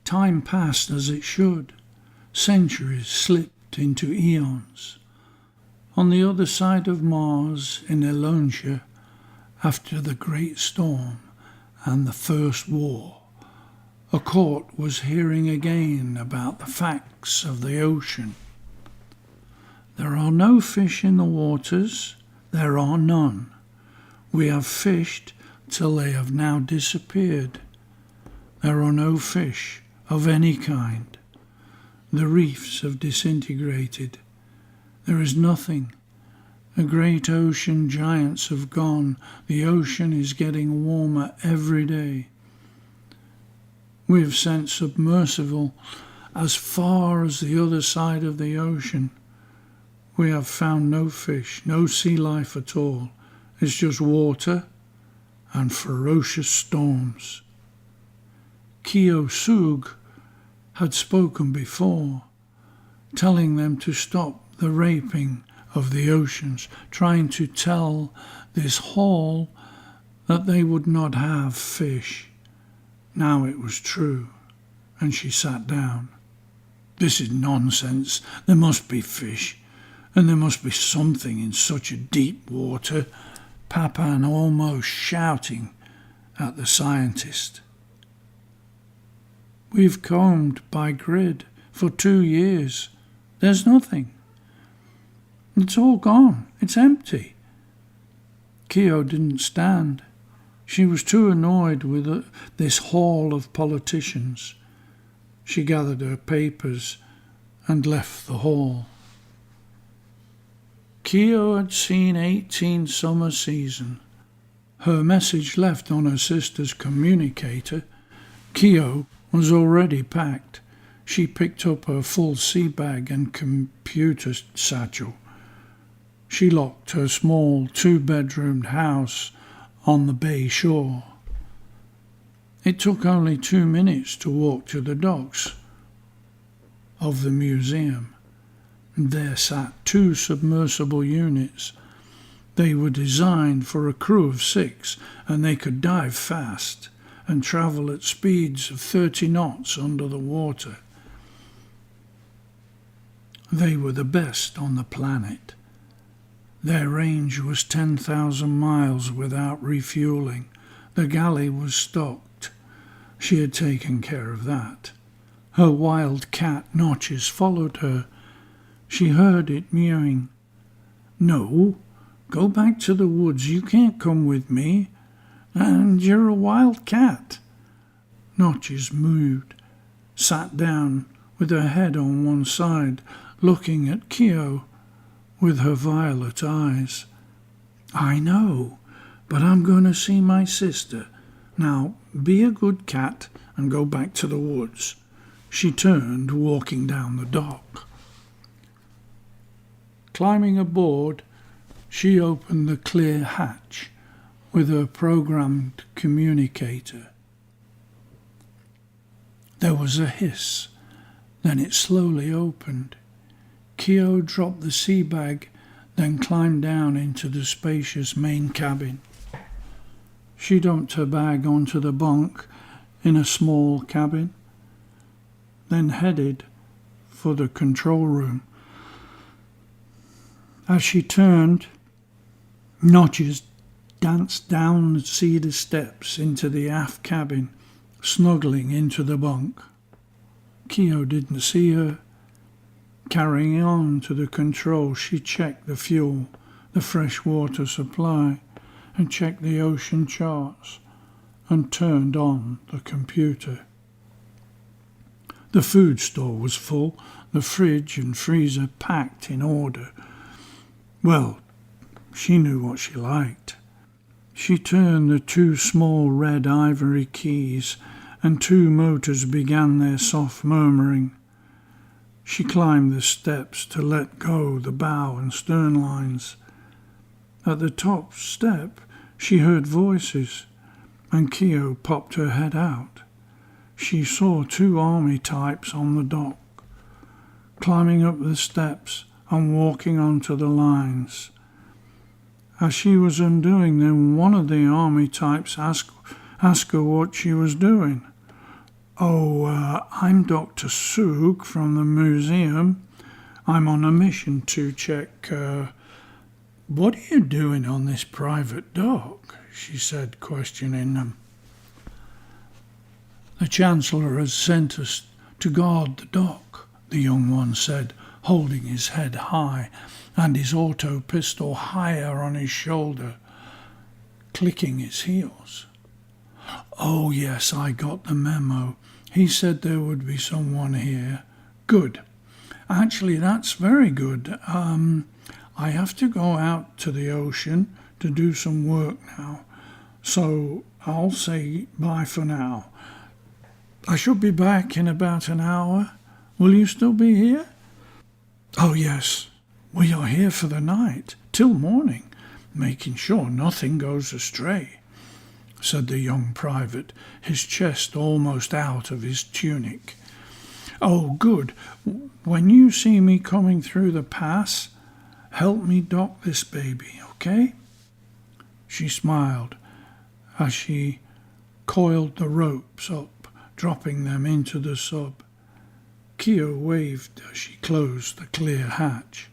Time passed as it should. Centuries slipped into eons. On the other side of Mars, in Eloncia, after the Great Storm and the First War, a court was hearing again about the facts of the ocean. There are no fish in the waters, there are none. We have fished till they have now disappeared. There are no fish of any kind. The reefs have disintegrated. There is nothing. The great ocean giants have gone. The ocean is getting warmer every day. We have sent submersible as far as the other side of the ocean. We have found no fish, no sea life at all. It's just water and ferocious storms. Kiyosug had spoken before, telling them to stop the raping of the oceans, trying to tell this hall that they would not have fish. Now it was true, and she sat down. This is nonsense. There must be fish, and there must be something in such a deep water, Papan almost shouting at the scientist. We've combed by grid for 2 years. There's nothing. It's all gone. It's empty. Kyo didn't stand. She was too annoyed with this hall of politicians. She gathered her papers and left the hall. Kyo had seen 18 summer seasons. Her message left on her sister's communicator. Kyo was already packed. She picked up her full sea bag and computer satchel. She locked her small 2-bedroomed house on the bay shore. It took only 2 minutes to walk to the docks of the museum. There sat 2 submersible units. They were designed for a crew of 6, and they could dive fast and travel at speeds of 30 knots under the water. They were the best on the planet. Their range was 10,000 miles without refueling. The galley was stocked. She had taken care of that. Her wild cat Notches followed her. She heard it mewing. No, go back to the woods. You can't come with me. And you're a wild cat. Notches moved, sat down with her head on one side, looking at Kyo with her violet eyes. I know, but I'm going to see my sister. Now, be a good cat and go back to the woods. She turned, walking down the dock. Climbing aboard, she opened the clear hatch with her programmed communicator. There was a hiss, then it slowly opened. Kyo dropped the sea bag, then climbed down into the spacious main cabin. She dumped her bag onto the bunk in a small cabin, then headed for the control room. As she turned, Notches danced down the cedar steps into the aft cabin, snuggling into the bunk. Kyo didn't see her. Carrying on to the control, she checked the fuel, the fresh water supply, and checked the ocean charts, and turned on the computer. The food store was full, the fridge and freezer packed in order. Well, she knew what she liked. She turned the 2 small red ivory keys, and 2 motors began their soft murmuring. She climbed the steps to let go the bow and stern lines. At the top step, she heard voices, and Kyo popped her head out. She saw 2 army types on the dock, climbing up the steps and walking onto the lines. As she was undoing them, one of the army types asked her what she was doing. I'm Dr. Sook from the museum. I'm on a mission to check. What are you doing on this private dock? She said, questioning them. The Chancellor has sent us to guard the dock, the young one said, holding his head high and his auto pistol higher on his shoulder, clicking his heels. Oh, yes, I got the memo. He said there would be someone here. Good. Actually, that's very good. I have to go out to the ocean to do some work now, so I'll say bye for now. I should be back in about an hour. Will you still be here? Oh, yes. We are here for the night, till morning, making sure nothing goes astray, said the young private, his chest almost out of his tunic. Oh, good. When you see me coming through the pass, help me dock this baby, okay? She smiled as she coiled the ropes up, dropping them into the sub. Keo waved as she closed the clear hatch.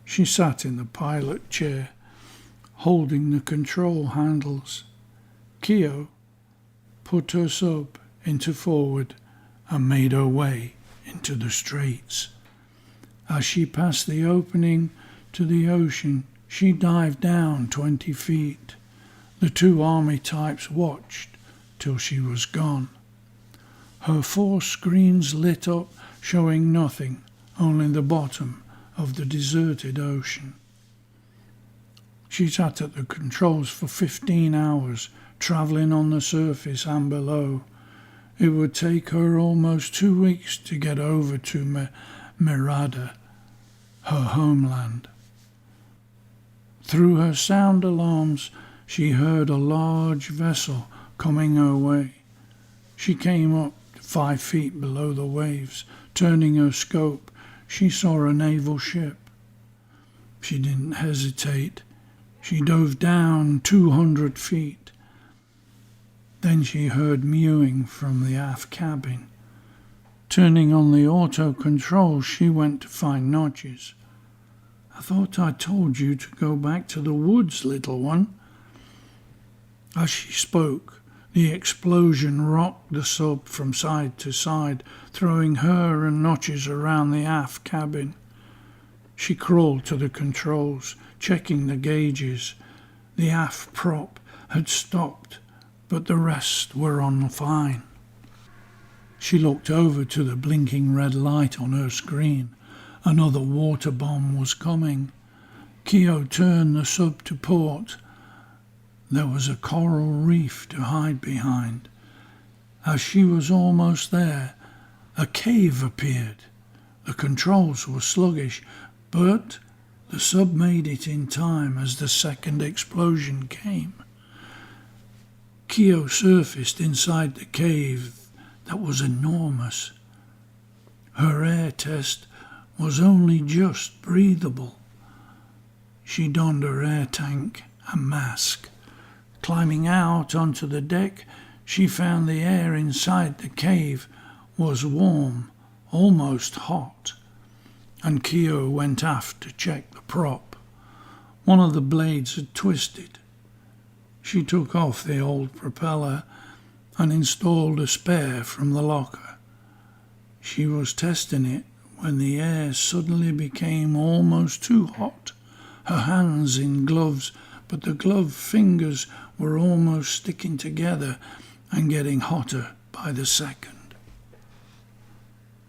She sat in the pilot chair, holding the control handles. Keo put her sub into forward and made her way into the straits. As she passed the opening to the ocean, she dived down 20 feet. The two army types watched till she was gone. Her 4 screens lit up, showing nothing, only the bottom of the deserted ocean. She sat at the controls for 15 hours, travelling on the surface and below. It would take her almost 2 weeks to get over to Merada, her homeland. Through her sound alarms, she heard a large vessel coming her way. She came up 5 feet below the waves. Turning her scope, she saw a naval ship. She didn't hesitate. She dove down 200 feet. Then she heard mewing from the aft cabin. Turning on the auto controls, she went to find Notches. I thought I told you to go back to the woods, little one. As she spoke, the explosion rocked the sub from side to side, throwing her and Notches around the aft cabin. She crawled to the controls, checking the gauges. The aft prop had stopped, but the rest were on fine. She looked over to the blinking red light on her screen. Another water bomb was coming. Keo turned the sub to port. There was a coral reef to hide behind. As she was almost there, a cave appeared. The controls were sluggish, but the sub made it in time as the second explosion came. Keo surfaced inside the cave that was enormous. Her air test was only just breathable. She donned her air tank and mask. Climbing out onto the deck, she found the air inside the cave was warm, almost hot, and Keo went aft to check the prop. One of the blades had twisted. She took off the old propeller and installed a spare from the locker. She was testing it when the air suddenly became almost too hot. Her hands in gloves, but the gloved fingers were almost sticking together and getting hotter by the second.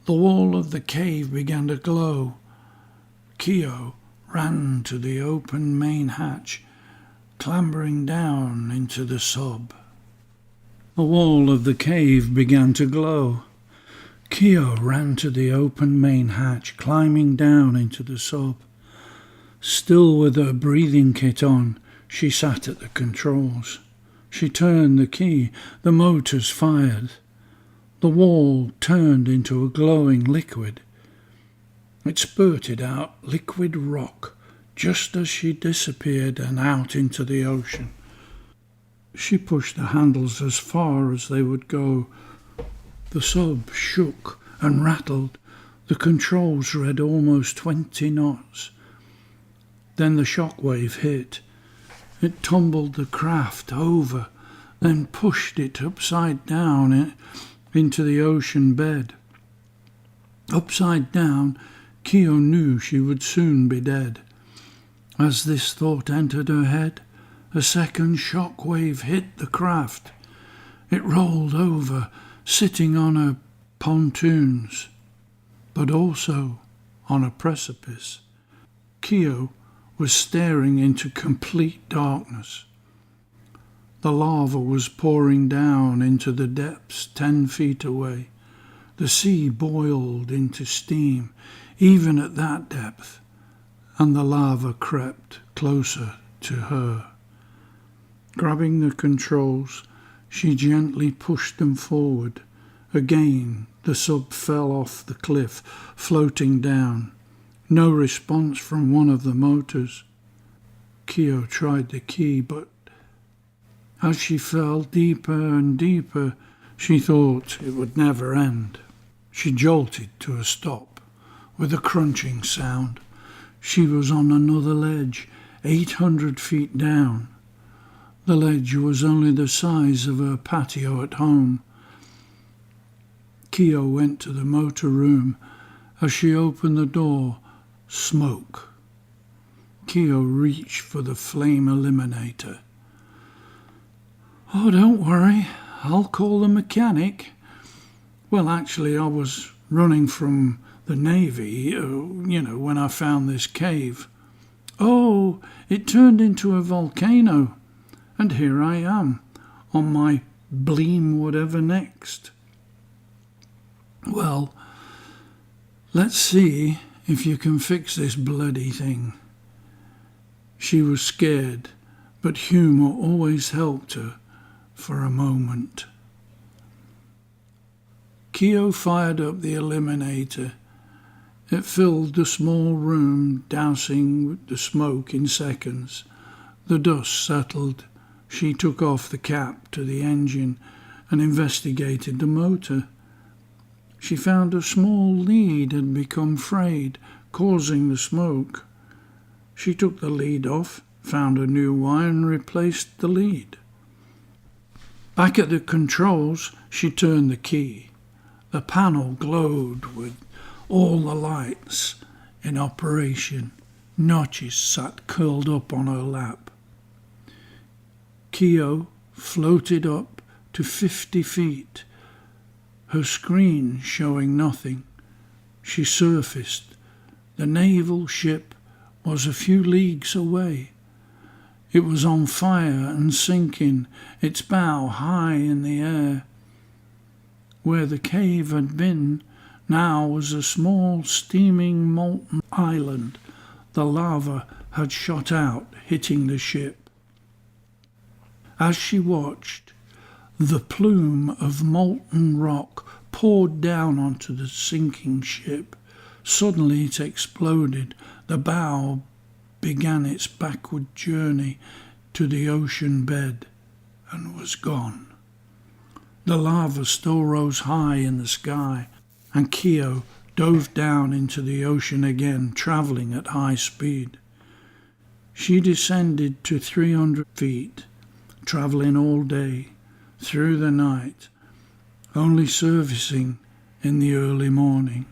The wall of the cave began to glow. Keo ran to the open main hatch, clambering down into the sub. The wall of the cave began to glow. Keo ran to the open main hatch, climbing down into the sub. Still with her breathing kit on, she sat at the controls. She turned the key. The motors fired. The wall turned into a glowing liquid. It spurted out liquid rock just as she disappeared and out into the ocean. She pushed the handles as far as they would go. The sub shook and rattled. The controls read almost 20 knots. Then the shockwave hit. It tumbled the craft over, then pushed it upside down into the ocean bed. Upside down, Kyo knew she would soon be dead. As this thought entered her head, a second shockwave hit the craft. It rolled over, sitting on her pontoons, but also on a precipice. Kyo was staring into complete darkness. The lava was pouring down into the depths 10 feet away. The sea boiled into steam, even at that depth, and the lava crept closer to her. Grabbing the controls, she gently pushed them forward. Again, the sub fell off the cliff, floating down. No response from one of the motors. Kyo tried the key, but as she fell deeper and deeper, she thought it would never end. She jolted to a stop with a crunching sound. She was on another ledge, 800 feet down. The ledge was only the size of her patio at home. Kyo went to the motor room. As she opened the door, smoke. Kyo reached for the flame eliminator. "Oh, don't worry, I'll call the mechanic." Well, actually, I was running from the Navy, when I found this cave. "Oh, it turned into a volcano. And here I am, on my bleem whatever next." "Well, let's see if you can fix this bloody thing." She was scared, but humour always helped her for a moment. Kyo fired up the eliminator. It filled the small room, dousing the smoke in seconds. The dust settled. She took off the cap to the engine and investigated the motor. She found a small lead had become frayed, causing the smoke. She took the lead off, found a new wire and replaced the lead. Back at the controls, she turned the key. The panel glowed with all the lights in operation. Notches sat curled up on her lap. Kyo floated up to 50 feet, her screen showing nothing. She surfaced. The naval ship was a few leagues away. It was on fire and sinking, its bow high in the air. Where the cave had been now was a small steaming molten island. The lava had shot out, hitting the ship. As she watched, the plume of molten rock poured down onto the sinking ship. Suddenly it exploded. The bow began its backward journey to the ocean bed and was gone. The lava still rose high in the sky, and Kyo dove down into the ocean again, travelling at high speed. She descended to 300 feet, travelling all day, through the night, only surfacing in the early morning.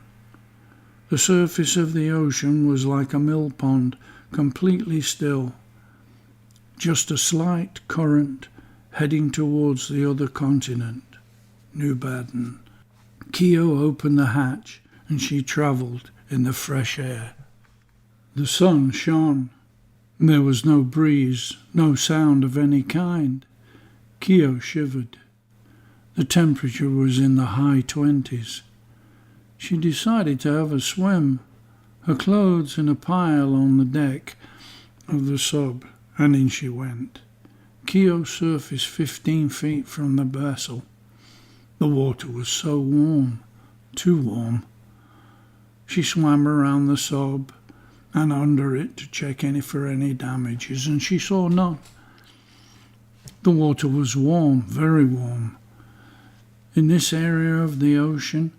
The surface of the ocean was like a mill pond, completely still. Just a slight current heading towards the other continent, New Baden. Kyo opened the hatch and she travelled in the fresh air. The sun shone. There was no breeze, no sound of any kind. Kyo shivered. The temperature was in the high 20s. She decided to have a swim, her clothes in a pile on the deck of the sub, and in she went. Kyo surfaced 15 feet from the vessel. The water was so warm, too warm. She swam around the sub and under it to check for any damages, and she saw none. The water was warm, very warm. In this area of the ocean,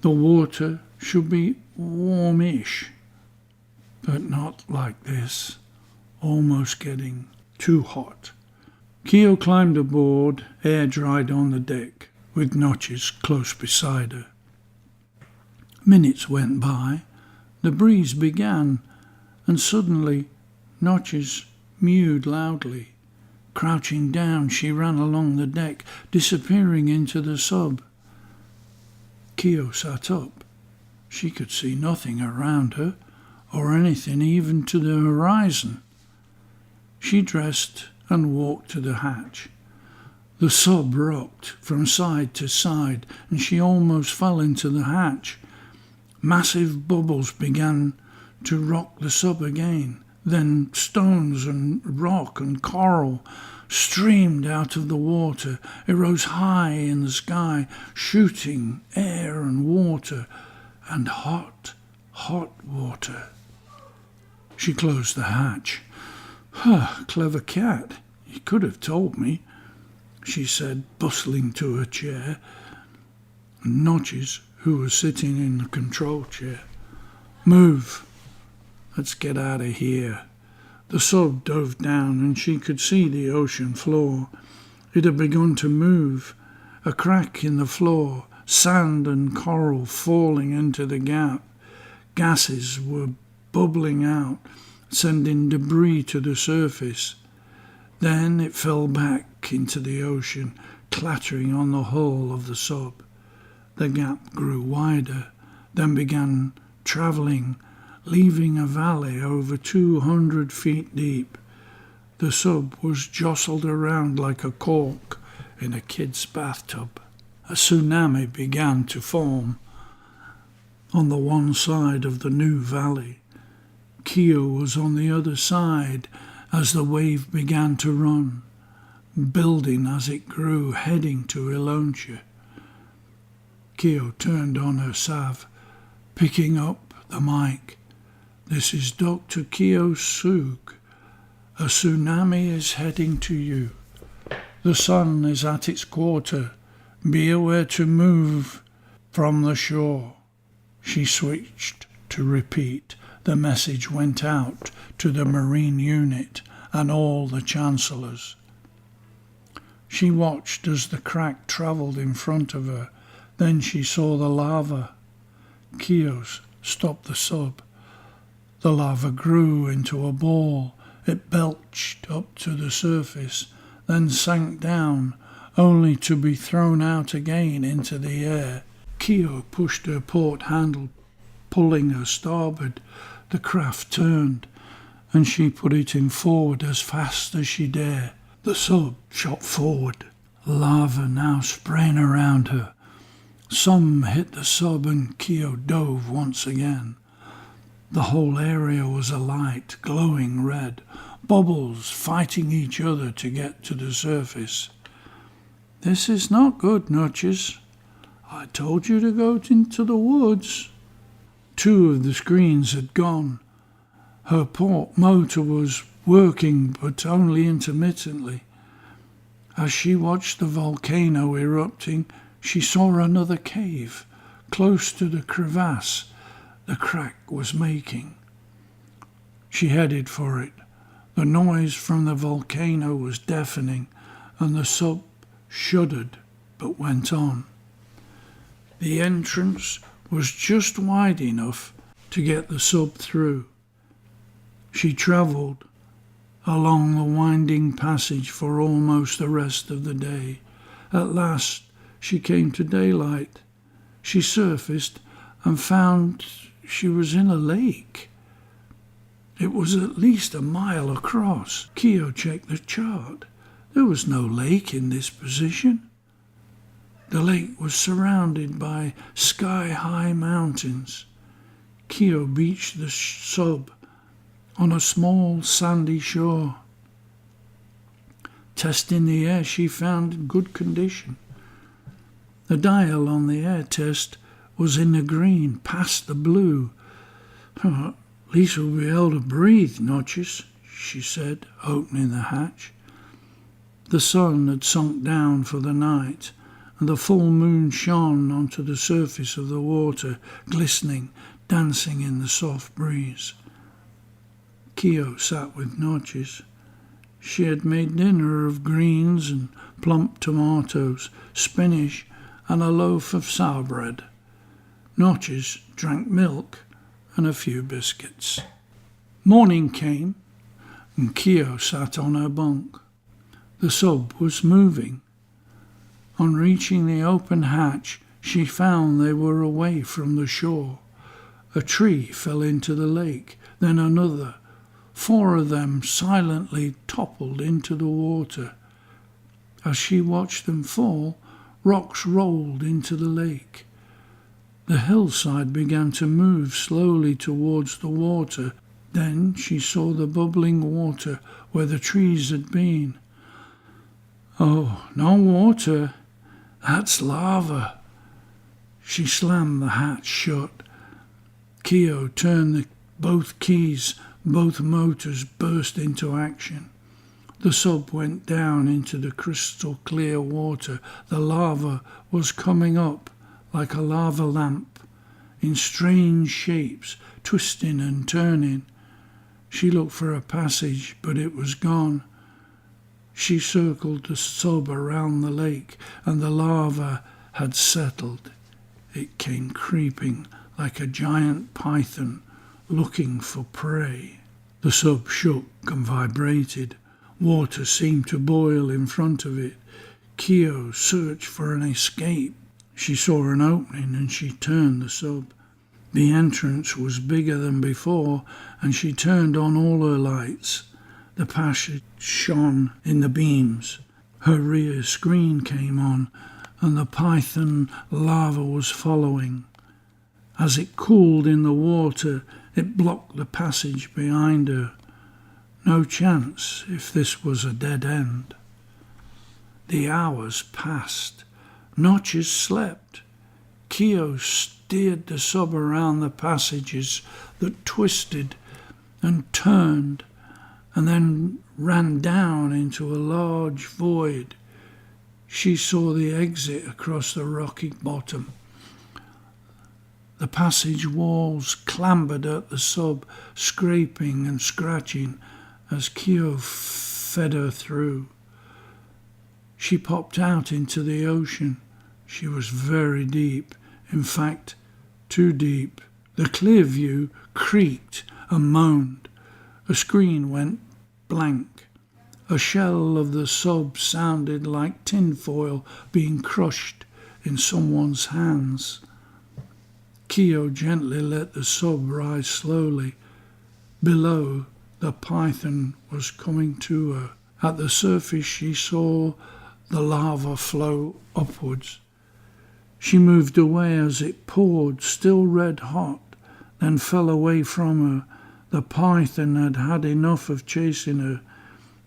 the water should be warmish, but not like this, almost getting too hot. Keo climbed aboard, air dried on the deck, with Notches close beside her. Minutes went by, the breeze began, and suddenly Notches mewed loudly. Crouching down, she ran along the deck, disappearing into the sub. Keo sat up. She could see nothing around her, or anything even to the horizon. She dressed and walked to the hatch. The sub rocked from side to side, and she almost fell into the hatch. Massive bubbles began to rock the sub again. Then stones and rock and coral streamed out of the water. It rose high in the sky, shooting air and water, and hot, hot water. She closed the hatch. Clever cat, you could have told me, she said, bustling to her chair. Notches, who was sitting in the control chair. Move. Let's get out of here. The sub dove down and she could see the ocean floor. It had begun to move. A crack in the floor, sand and coral falling into the gap. Gases were bubbling out, sending debris to the surface. Then it fell back into the ocean, clattering on the hull of the sub. The gap grew wider, then began travelling, leaving a valley over 200 feet deep. The sub was jostled around like a cork in a kid's bathtub. A tsunami began to form on the one side of the new valley. Keo was on the other side as the wave began to run, building as it grew, heading to Elontia. Keo turned on her salve, picking up the mic. This is Dr. Keo Soog. A tsunami is heading to you. The sun is at its quarter. Be aware to move from the shore. She switched to repeat. The message went out to the Marine unit and all the chancellors. She watched as the crack travelled in front of her. Then she saw the lava. Keo stopped the sub. The lava grew into a ball. It belched up to the surface, then sank down, only to be thrown out again into the air. Keo pushed her port handle, pulling her starboard. The craft turned, and she put it in forward as fast as she dared. The sub shot forward, lava now spraying around her. Some hit the sub and Keo dove once again. The whole area was alight, glowing red, bubbles fighting each other to get to the surface. This is not good, Notches. I told you to go into the woods. 2 of the screens had gone. Her port motor was working, but only intermittently. As she watched the volcano erupting, she saw another cave, close to the crevasse the crack was making. She headed for it. The noise from the volcano was deafening, and the sub shuddered, but went on. The entrance was just wide enough to get the sub through. She travelled along the winding passage for almost the rest of the day. At last she came to daylight. She surfaced and found she was in a lake. It was at least a mile across. Keo checked the chart. There was no lake in this position. The lake was surrounded by sky-high mountains. Keo beached the sub on a small sandy shore. Testing the air, she found in good condition. The dial on the air test was in the green, past the blue. At least we'll be able to breathe, Notches, she said, opening the hatch. The sun had sunk down for the night, and the full moon shone onto the surface of the water, glistening, dancing in the soft breeze. Keo sat with Notches. She had made dinner of greens and plump tomatoes, spinach, and a loaf of sour bread. Notches drank milk and a few biscuits. Morning came, and Keo sat on her bunk. The sub was moving. On reaching the open hatch, she found they were away from the shore. A tree fell into the lake, then another. 4 of them silently toppled into the water. As she watched them fall, rocks rolled into the lake. The hillside began to move slowly towards the water. Then she saw the bubbling water where the trees had been. Oh, no water. That's lava. She slammed the hatch shut. Keo turned both keys. Both motors burst into action. The sub went down into the crystal clear water. The lava was coming up like a lava lamp, in strange shapes, twisting and turning. She looked for a passage, but it was gone. She circled the sub around the lake, and the lava had settled. It came creeping like a giant python, looking for prey. The sub shook and vibrated. Water seemed to boil in front of it. Keo searched for an escape. She saw an opening and she turned the sub. The entrance was bigger than before, and she turned on all her lights. The passage shone in the beams. Her rear screen came on, and the python lava was following. As it cooled in the water, it blocked the passage behind her. No chance if this was a dead end. The hours passed. Notches slept. Keo steered the sub around the passages that twisted and turned and then ran down into a large void. She saw the exit across the rocky bottom. The passage walls clambered at the sub, scraping and scratching as Keo fed her through. She popped out into the ocean. She was very deep, in fact, too deep. The clear view creaked and moaned. A screen went blank. A shell of the sub sounded like tinfoil being crushed in someone's hands. Keo gently let the sub rise slowly. Below, the python was coming to her. At the surface, she saw the lava flow upwards. She moved away as it poured, still red hot, then fell away from her. The python had had enough of chasing her.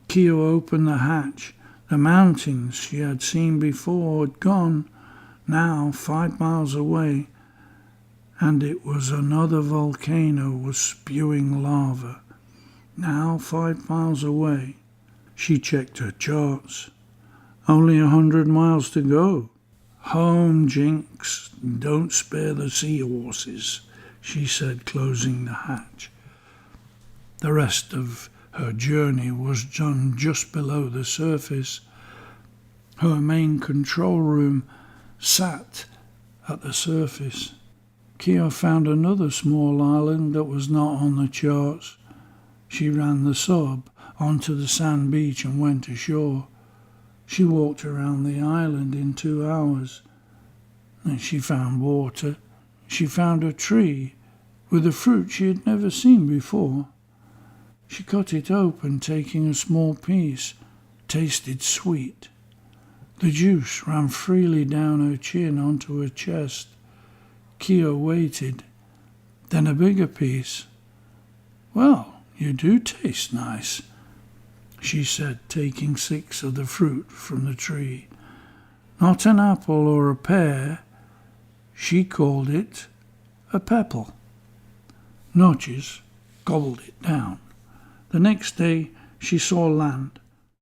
Keo opened the hatch. The mountains she had seen before had gone, now 5 miles away, and it was another volcano was spewing lava. Now 5 miles away. She checked her charts. Only 100 miles to go. Home, Jinx, don't spare the seahorses, she said, closing the hatch. The rest of her journey was done just below the surface. Her main control room sat at the surface. Keo found another small island that was not on the charts. She ran the sub onto the sand beach and went ashore. She walked around the island in 2 hours. Then she found water. She found a tree with a fruit she had never seen before. She cut it open, taking a small piece. Tasted sweet. The juice ran freely down her chin onto her chest. Keo waited. Then a bigger piece. Well, you do taste nice, she said, taking 6 of the fruit from the tree. Not an apple or a pear. She called it a pepple. Notches gobbled it down. The next day she saw land.